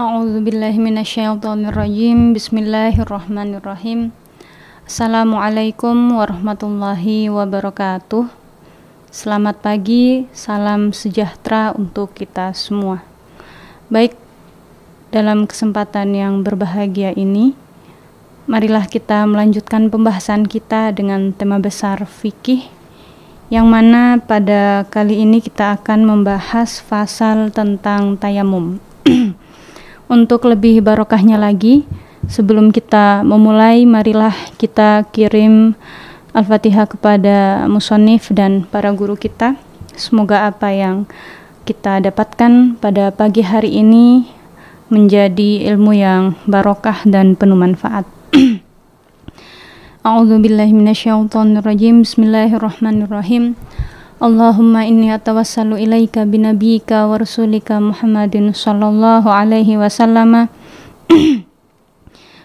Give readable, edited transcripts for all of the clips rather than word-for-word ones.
A'udzubillahi minasyaitonirrajim. Bismillahirrahmanirrahim. Assalamualaikum warahmatullahi wabarakatuh. Selamat pagi, salam sejahtera untuk kita semua. Baik, dalam kesempatan yang berbahagia ini, marilah kita melanjutkan pembahasan kita dengan tema besar fikih, yang mana pada kali ini kita akan membahas fasal tentang tayamum. Untuk lebih barokahnya lagi, sebelum kita memulai, marilah kita kirim Al-Fatihah kepada musonif dan para guru kita. Semoga apa yang kita dapatkan pada pagi hari ini menjadi ilmu yang barokah dan penuh manfaat. A'udzubillahi minasyaitonirrajim. Bismillahirrahmanirrahim. Allahumma inni atawassalu ilaika binabiyika wa rasulika Muhammadin sallallahu alaihi wasallam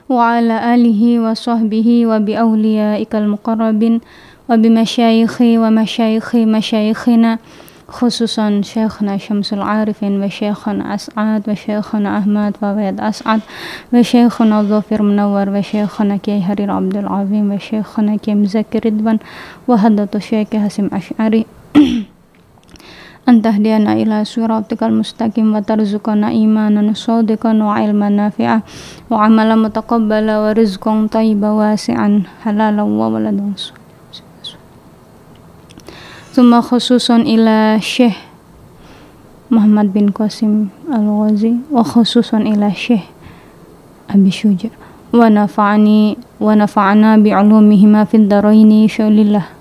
wa ala alihi wa sahbihi wa bi awliyaikal muqarrabin wa bi masyayikhi wa masyayikhi masyayikhina khususan Syekhna Syamsul Arifin wa Syekhna As'ad wa Syekhna Ahmad wa Wayad As'ad wa Syekhna Dhafir Munawwar wa Syekhna Kiai Harir Abdul Azim wa Syekhna Kiai Muzakir Ridwan wa Haddatu Syekh Hasim Asy'ari antahdiana ila siratikal mustaqim wa tarzuqana imanan shadiqan wa ilman nafi'ah wa amalan mutaqabbala wa rizqan thayyiban wasi'an halalan wa waladan. Tsumma khususan ila Syekh Muhammad bin Qasim Al-Ghazi wa khususan ila Syekh Abi Syuja wa nafa'ana bi ulumihima fid dharaini sya'lillah.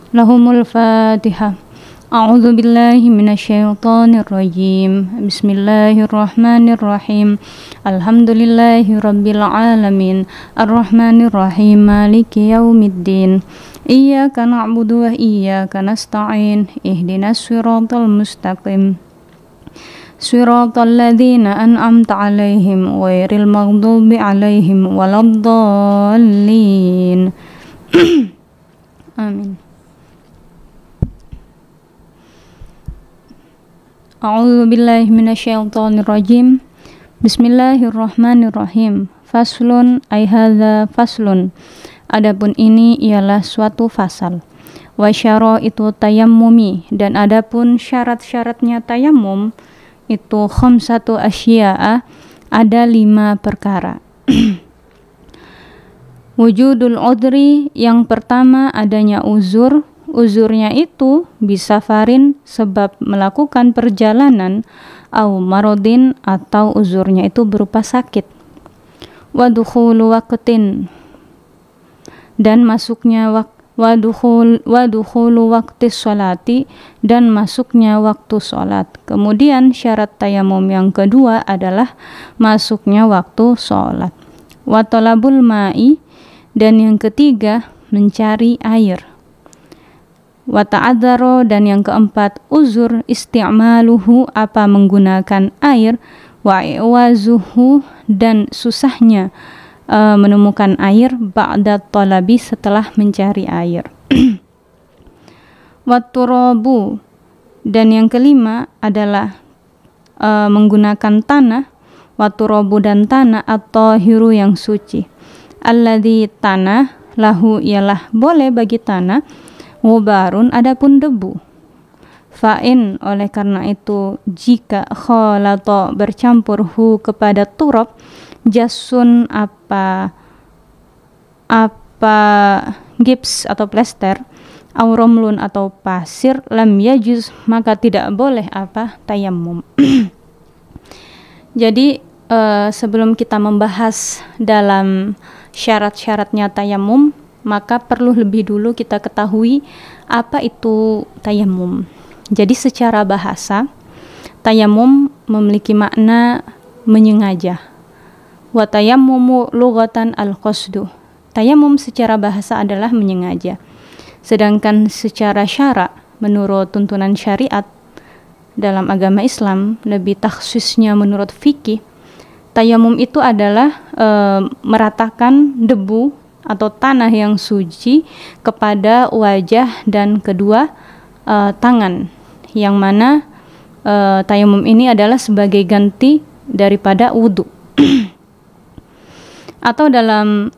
Lahumul Fatihah. A'udzu billahi minasyaitonir rajim. Bismillahirrahmanirrahim. Alhamdulillahi rabbil alamin. Arrahmanir rahim. Maliki yaumiddin. Iyyaka na'budu wa iyyaka nasta'in. Ihdinas siratal mustaqim. Siratal ladzina an'amta 'alaihim ghairil maghdubi 'alaihim waladdallin. Amin. A'udzu billahi minasyaitonir rajim. Bismillahirrahmanirrahim. Faslun ay hadza faslun. Adapun ini ialah suatu fasal. Wa syaraitu tayammumi, dan adapun syarat-syaratnya tayamum itu khamsatu asya'a, ada 5 perkara. Wujudul udri, yang pertama adanya uzur. Uzurnya itu bisa farin, sebab melakukan perjalanan, au marodin, atau uzurnya itu berupa sakit. Wadukhulu waqtin, dan masuknya wadukhulu waqtis sholati, dan masuknya waktu sholat. Kemudian syarat tayamum yang kedua adalah masuknya waktu sholat. Watolabul ma'i, dan yang ketiga mencari air. Wa ta'adzaro, dan yang keempat uzur isti'maluhu, apa menggunakan air. Wa i'wazuhu, dan susahnya menemukan air. Ba'da talabi, setelah mencari air. Wa turabu, dan yang kelima adalah menggunakan tanah. Wa turabu, dan tanah, at-tahiru, yang suci. Alladzi, tanah, lahu, ialah boleh bagi tanah, ghubarun, adapun debu. Fa'in, oleh karena itu jika khalata, bercampur hu kepada turab, jasun, apa gips atau plester, au romlun, atau pasir, lam yajuz, maka tidak boleh tayammum. Jadi sebelum kita membahas dalam syarat-syaratnya tayamum, maka perlu lebih dulu kita ketahui apa itu tayamum. Jadi secara bahasa, tayamum memiliki makna menyengaja. Wa tayammumu lughatan al-qasdu. Tayamum secara bahasa adalah menyengaja. Sedangkan secara syara, menurut tuntunan syariat dalam agama Islam, lebih takhsusnya menurut fikih, tayamum itu adalah meratakan debu atau tanah yang suci kepada wajah dan kedua tangan, yang mana tayamum ini adalah sebagai ganti daripada wudhu atau dalam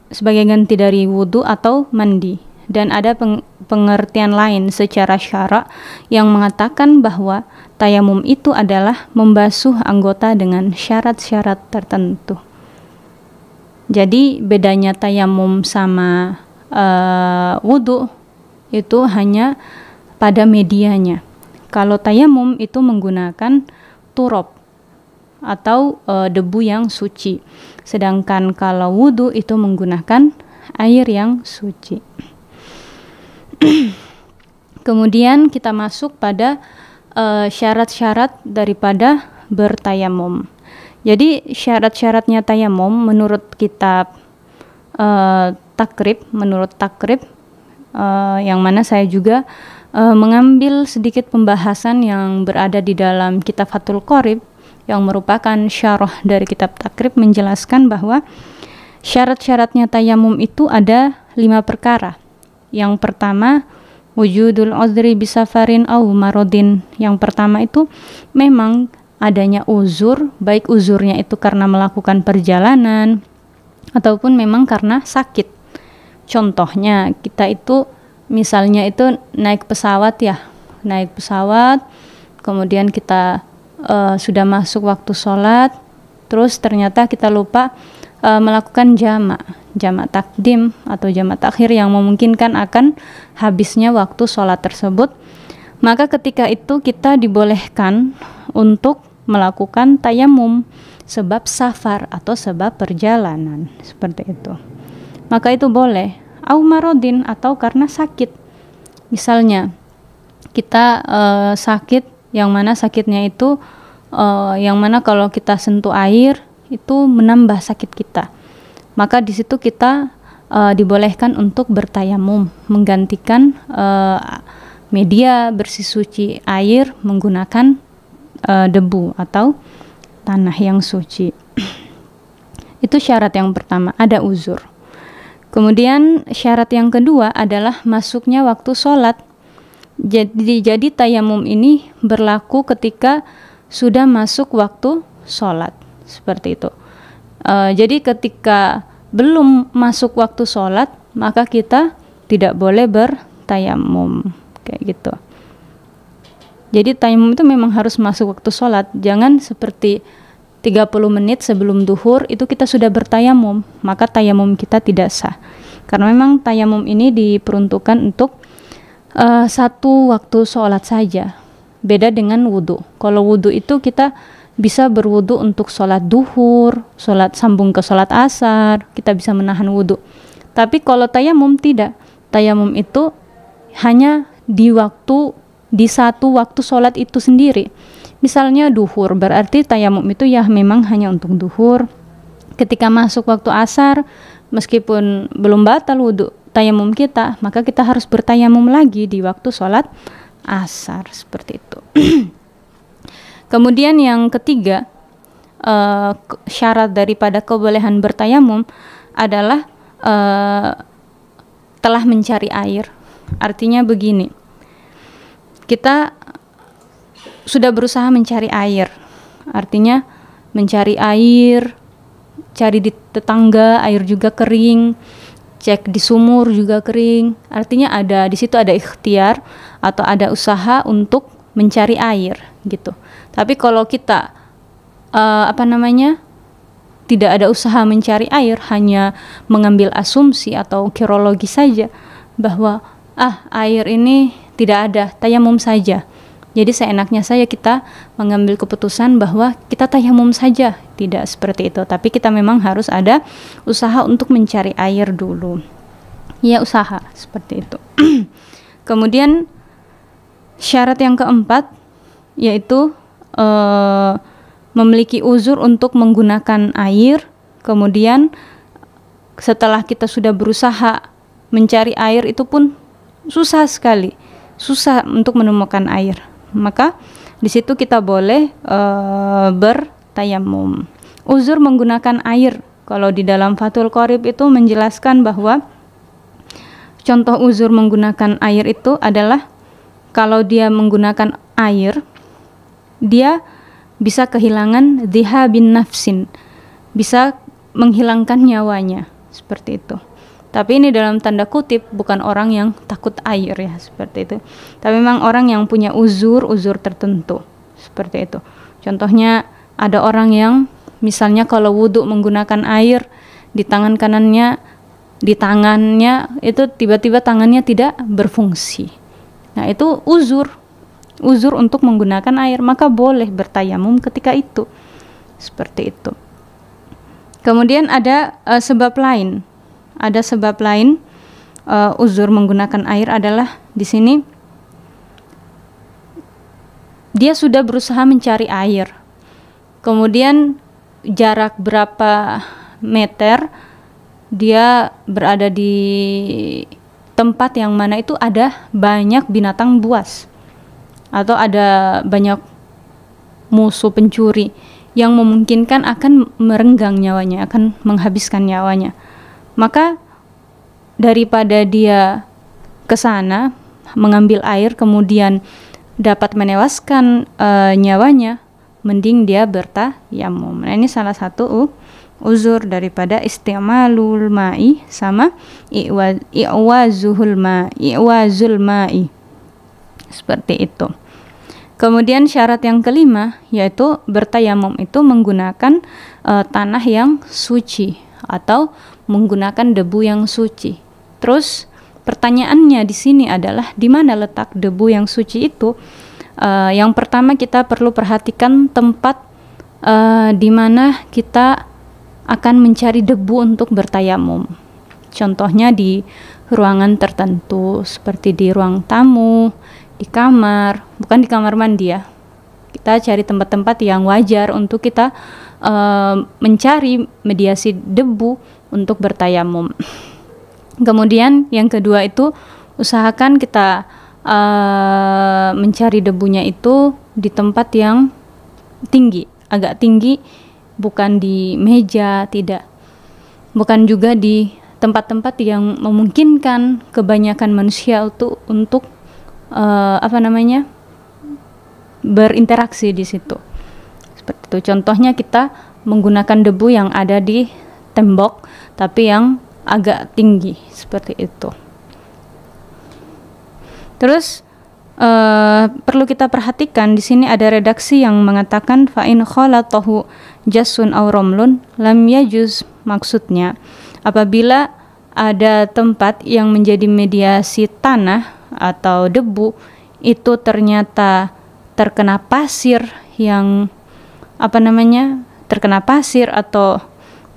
sebagai ganti dari wudhu atau mandi. Dan ada pengertian lain secara syara yang mengatakan bahwa tayamum itu adalah membasuh anggota dengan syarat-syarat tertentu. Jadi bedanya tayamum sama wudhu itu hanya pada medianya. Kalau tayamum itu menggunakan turab atau debu yang suci. Sedangkan kalau wudhu itu menggunakan air yang suci. Kemudian kita masuk pada syarat-syarat daripada bertayamum. Jadi syarat-syaratnya tayamum menurut kitab takrib, yang mana saya juga mengambil sedikit pembahasan yang berada di dalam kitab Fathul Qorib yang merupakan syarah dari kitab takrib, menjelaskan bahwa syarat-syaratnya tayamum itu ada 5 perkara. Yang pertama, wujudul uzri bisafarin au marodin. Yang pertama itu memang adanya uzur, baik uzurnya itu karena melakukan perjalanan ataupun memang karena sakit. Contohnya kita itu misalnya itu naik pesawat, kemudian kita sudah masuk waktu sholat, terus ternyata kita lupa melakukan jamak takdim atau jamak takhir yang memungkinkan akan habisnya waktu sholat tersebut. Maka ketika itu kita dibolehkan untuk melakukan tayamum sebab safar atau sebab perjalanan, seperti itu. Maka itu boleh. Au marodin, atau karena sakit. Misalnya kita sakit, yang mana sakitnya itu yang mana kalau kita sentuh air itu menambah sakit kita. Maka di situ kita dibolehkan untuk bertayamum, menggantikan media bersih suci air menggunakan debu atau tanah yang suci. Itu syarat yang pertama, ada uzur. Kemudian syarat yang kedua adalah masuknya waktu sholat. Jadi tayamum ini berlaku ketika sudah masuk waktu sholat, seperti itu. Jadi ketika belum masuk waktu sholat, maka kita tidak boleh bertayamum, kayak gitu. Jadi tayamum itu memang harus masuk waktu sholat. Jangan seperti 30 menit sebelum duhur itu kita sudah bertayamum, maka tayamum kita tidak sah. Karena memang tayamum ini diperuntukkan untuk satu waktu sholat saja. Beda dengan wudhu. Kalau wudhu itu kita bisa berwudhu untuk sholat duhur, sholat sambung ke sholat asar, kita bisa menahan wudhu. Tapi kalau tayamum tidak. Tayamum itu hanya di satu waktu sholat itu sendiri. Misalnya duhur, berarti tayamum itu ya memang hanya untuk duhur. Ketika masuk waktu asar, meskipun belum batal wudhu tayamum kita, maka kita harus bertayamum lagi di waktu sholat asar, seperti itu. Kemudian yang ketiga, syarat daripada kebolehan bertayamum adalah telah mencari air. Artinya begini, kita sudah berusaha mencari air, artinya mencari air, cari di tetangga air juga kering, cek di sumur juga kering. Artinya ada di situ ada ikhtiar atau ada usaha untuk mencari air gitu. Tapi kalau kita tidak ada usaha mencari air, hanya mengambil asumsi atau kirologi saja bahwa air ini tidak ada, tayamum saja. Jadi seenaknya saja kita mengambil keputusan bahwa kita tayamum saja. Tidak seperti itu, tapi kita memang harus ada usaha untuk mencari air dulu. Ya, usaha seperti itu. Kemudian syarat yang keempat yaitu memiliki uzur untuk menggunakan air. Kemudian setelah kita sudah berusaha mencari air itu pun susah sekali, susah untuk menemukan air. Maka di situ kita boleh bertayamum. Uzur menggunakan air. Kalau di dalam Fathul Qorib itu menjelaskan bahwa contoh uzur menggunakan air itu adalah kalau dia menggunakan air, dia bisa kehilangan dhihabin nafsin, bisa menghilangkan nyawanya, seperti itu. Tapi ini dalam tanda kutip, bukan orang yang takut air ya, seperti itu. Tapi memang orang yang punya uzur tertentu, seperti itu. Contohnya ada orang yang misalnya kalau wudhu menggunakan air di tangan kanannya, di tangannya itu tiba-tiba tangannya tidak berfungsi. Nah itu uzur untuk menggunakan air, maka boleh bertayamum ketika itu, seperti itu. Kemudian ada sebab lain. Ada sebab lain uzur menggunakan air adalah di sini dia sudah berusaha mencari air. Kemudian jarak berapa meter dia berada di tempat yang mana itu ada banyak binatang buas atau ada banyak musuh pencuri yang memungkinkan akan merenggang nyawanya, akan menghabiskan nyawanya. Maka daripada dia ke sana mengambil air kemudian dapat menewaskan nyawanya, mending dia bertayamum. Nah, ini salah satu uzur daripada isti'malul ma'i sama i'wazul ma'i. Seperti itu. Kemudian syarat yang kelima yaitu bertayamum itu menggunakan tanah yang suci atau menggunakan debu yang suci. Terus pertanyaannya di sini adalah di mana letak debu yang suci itu? Yang pertama kita perlu perhatikan tempat di mana kita akan mencari debu untuk bertayamum. Contohnya di ruangan tertentu seperti di ruang tamu, di kamar, bukan di kamar mandi ya. Kita cari tempat-tempat yang wajar untuk kita mencari mediasi debu untuk bertayamum. Kemudian yang kedua itu usahakan kita mencari debunya itu di tempat yang tinggi, agak tinggi, bukan di meja, tidak, bukan juga di tempat-tempat yang memungkinkan kebanyakan manusia untuk berinteraksi di situ. Seperti itu. Contohnya kita menggunakan debu yang ada di tembok tapi yang agak tinggi, seperti itu. Terus perlu kita perhatikan di sini ada redaksi yang mengatakan fa in khalatahu jassun aw ramlun lam yajuz, maksudnya apabila ada tempat yang menjadi mediasi tanah atau debu itu ternyata terkena pasir yang terkena pasir atau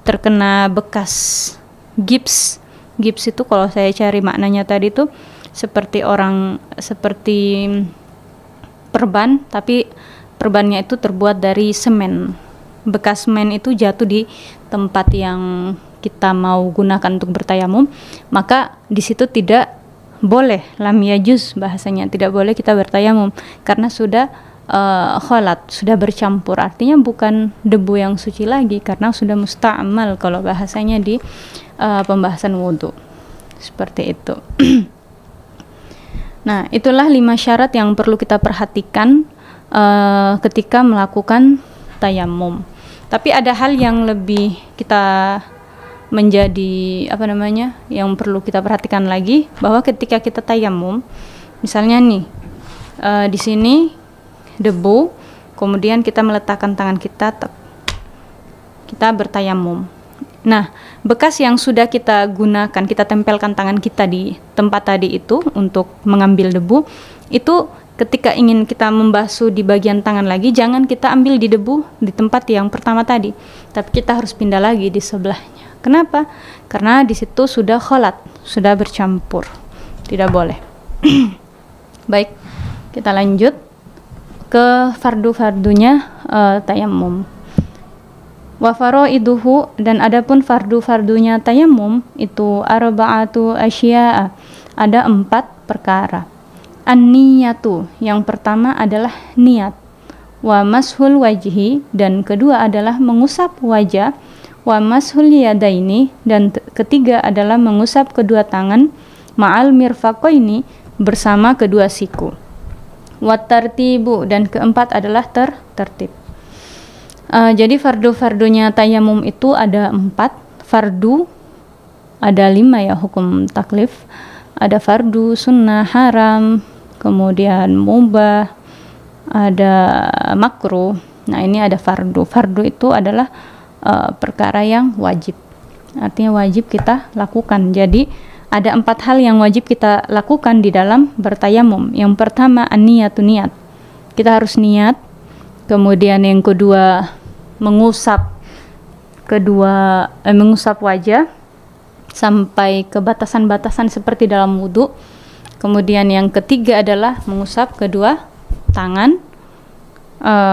terkena bekas gips. Gips itu kalau saya cari maknanya tadi itu seperti perban, tapi perbannya itu terbuat dari semen. Bekas semen itu jatuh di tempat yang kita mau gunakan untuk bertayamum, maka di situ tidak boleh, lam yajuz bahasanya, tidak boleh kita bertayamum karena sudah kholat, sudah bercampur, artinya bukan debu yang suci lagi karena sudah musta'mal kalau bahasanya di pembahasan wudhu, seperti itu. Nah, itulah 5 syarat yang perlu kita perhatikan ketika melakukan tayamum. Tapi ada hal yang lebih kita menjadi yang perlu kita perhatikan lagi, bahwa ketika kita tayamum, misalnya nih di sini debu, kemudian kita meletakkan tangan kita bertayamum. Nah, bekas yang sudah kita gunakan, kita tempelkan tangan kita di tempat tadi itu untuk mengambil debu, itu ketika ingin kita membasuh di bagian tangan lagi, jangan kita ambil di debu di tempat yang pertama tadi, tapi kita harus pindah lagi di sebelahnya. Kenapa? Karena di situ sudah kholat, sudah bercampur, tidak boleh. Baik, kita lanjut ke fardu-fardunya tayamum. Wa faraiduhu, dan adapun fardu-fardunya tayamum itu arba'atu asya'a, ada 4 perkara. An-niyatu, yang pertama adalah niat. Wa mashul wajhi, dan kedua adalah mengusap wajah. Wa mashul yadaini, dan ketiga adalah mengusap kedua tangan. Ma'al mirfaqaini, bersama kedua siku. Wa tartibu, dan keempat adalah tertib. Jadi fardu-fardunya tayamum itu ada 4. Fardu ada 5 ya, hukum taklif. Ada fardu, sunnah, haram, kemudian mubah, ada makruh. Nah, ini ada fardu. Fardu itu adalah perkara yang wajib. Artinya wajib kita lakukan. Jadi ada 4 hal yang wajib kita lakukan di dalam bertayamum. Yang pertama an-niyatu, niat. Kita harus niat. Kemudian yang kedua mengusap wajah sampai ke batasan-batasan seperti dalam wudhu. Kemudian yang ketiga adalah mengusap kedua tangan.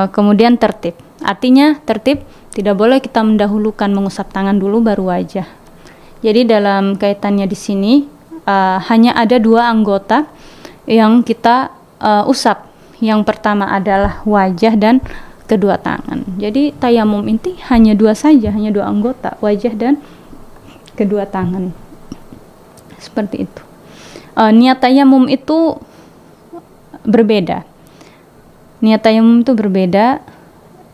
Kemudian tertib. Artinya tertib, tidak boleh kita mendahulukan mengusap tangan dulu baru wajah. Jadi dalam kaitannya di sini hanya ada 2 anggota yang kita usap. Yang pertama adalah wajah dan kedua tangan. Jadi tayamum inti hanya 2 saja, hanya 2 anggota, wajah dan kedua tangan. Seperti itu. Niat tayamum itu berbeda. Niat tayamum itu berbeda.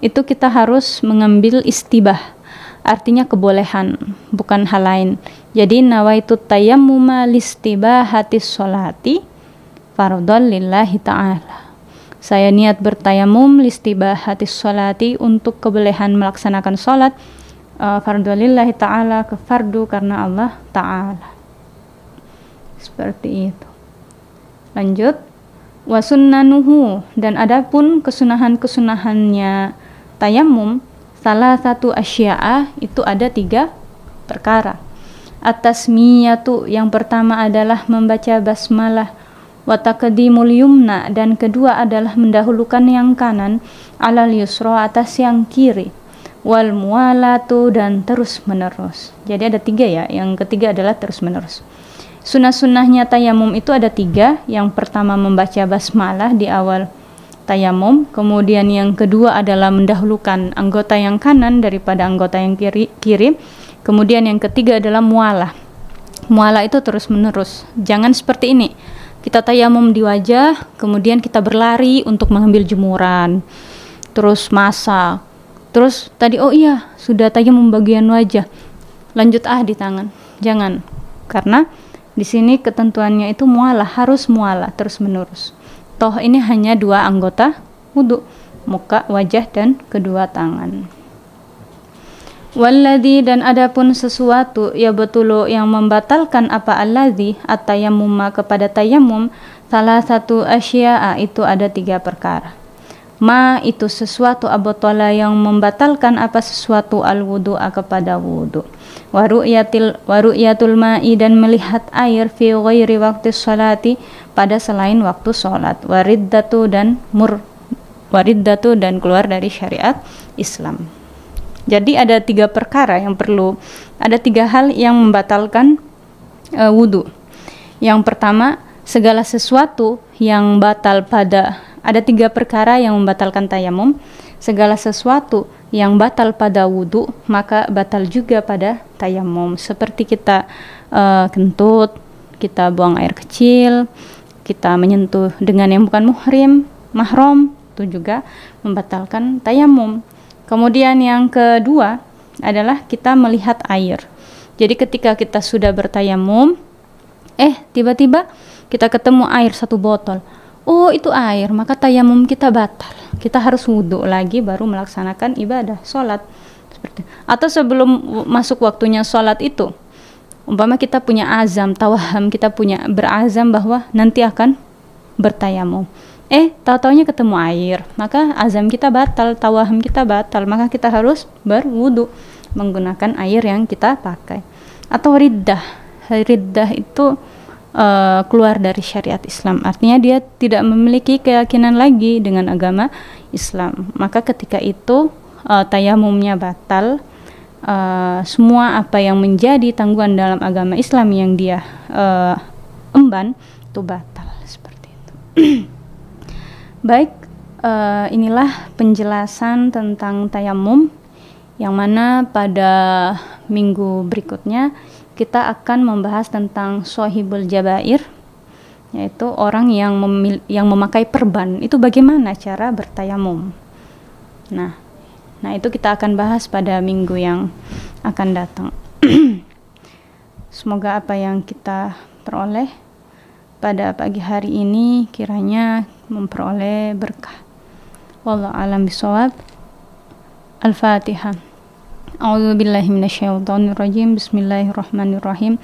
Itu kita harus mengambil istibah. Artinya kebolehan, bukan hal lain. Jadi nawaitu tayammuma listibahatis sholati fardhon lillahi ta'ala. Saya niat bertayamum listibahatis sholati untuk kebolehan melaksanakan sholat fardhon lillahi ta'ala, ke fardu karena Allah ta'ala. Seperti itu. Lanjut. Wa sunnanuhu, dan adapun kesunahan-kesunahannya tayamum, salah satu asya'a, itu ada 3 perkara. At-tasmiyatu, yang pertama adalah membaca basmalah. Wa taqdimul yumna, dan kedua adalah mendahulukan yang kanan, alal yusra, atas yang kiri. Wal muwalatu, dan terus menerus. Jadi ada 3 ya, yang ketiga adalah terus menerus. Sunnah-sunnahnya tayamum itu ada 3. Yang pertama membaca basmalah di awal tayamum. Kemudian yang kedua adalah mendahulukan anggota yang kanan daripada anggota yang kiri. Kemudian yang ketiga adalah mualah. Mualah itu terus menerus. Jangan seperti ini. Kita tayamum di wajah, kemudian kita berlari untuk mengambil jemuran, terus masak, terus tadi oh iya sudah tayamum bagian wajah, lanjut di tangan. Jangan, karena di sini ketentuannya itu mualah, harus mualah terus menerus. Toh ini hanya 2 anggota wudhu, muka, wajah, dan kedua tangan. Walladzi, dan adapun sesuatu ya betulu yang membatalkan apa alladzi at-tayammuma kepada tayamum, salah satu asya'a, itu ada 3 perkara. Ma, itu sesuatu abotala yang membatalkan apa sesuatu al-wudu'a kepada wudu. Waru'yatul ma'i, dan melihat air fi ghairi waktu sholati, pada selain waktu sholat. Wariddatu, dan keluar dari syariat Islam. Jadi ada 3 perkara yang perlu, ada 3 hal yang membatalkan wudu. Yang pertama, segala sesuatu yang batal pada, ada 3 perkara yang membatalkan tayamum. Segala sesuatu yang batal pada wudu, maka batal juga pada tayamum. Seperti kita kentut, kita buang air kecil, kita menyentuh dengan yang bukan mahram, itu juga membatalkan tayamum. Kemudian yang kedua adalah kita melihat air. Jadi ketika kita sudah bertayamum, tiba-tiba kita ketemu air 1 botol. Oh, itu air, maka tayamum kita batal. Kita harus wudhu lagi baru melaksanakan ibadah sholat. Seperti. Atau sebelum masuk waktunya sholat itu, umpama kita punya azam, tawaham, kita punya berazam bahwa nanti akan bertayamum. Tahu-taunya ketemu air, maka azam kita batal, tawaham kita batal, maka kita harus berwudu menggunakan air yang kita pakai. Atau riddah itu keluar dari syariat Islam, artinya dia tidak memiliki keyakinan lagi dengan agama Islam, maka ketika itu tayamumnya batal. Semua apa yang menjadi tanggungan dalam agama Islam yang dia emban itu batal, seperti itu. Baik, inilah penjelasan tentang tayamum, yang mana pada minggu berikutnya kita akan membahas tentang sohibul jabair, yaitu orang yang memakai perban, itu bagaimana cara bertayamum. Nah, Nah, itu kita akan bahas pada minggu yang akan datang. Semoga apa yang kita peroleh pada pagi hari ini kiranya memperoleh berkah. Wallahu a'lam bishawab. Al-Fatihah. A'udzubillahi minasyaitonirrajim. Bismillahirrahmanirrahim.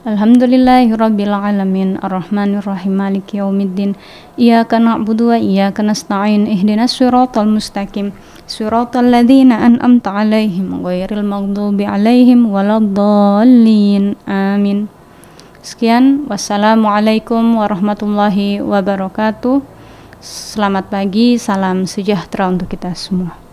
Alhamdulillahirabbil alamin arrahmanirrahim maliki yaumiddin iyyaka na'budu wa iyyaka nasta'in ihdinas siratal mustaqim siratal ladzina an'amta 'alaihim ghairil maghdubi 'alaihim waladdallin amin. Sekian, wassalamualaikum warahmatullahi wabarakatuh. Selamat pagi, salam sejahtera untuk kita semua.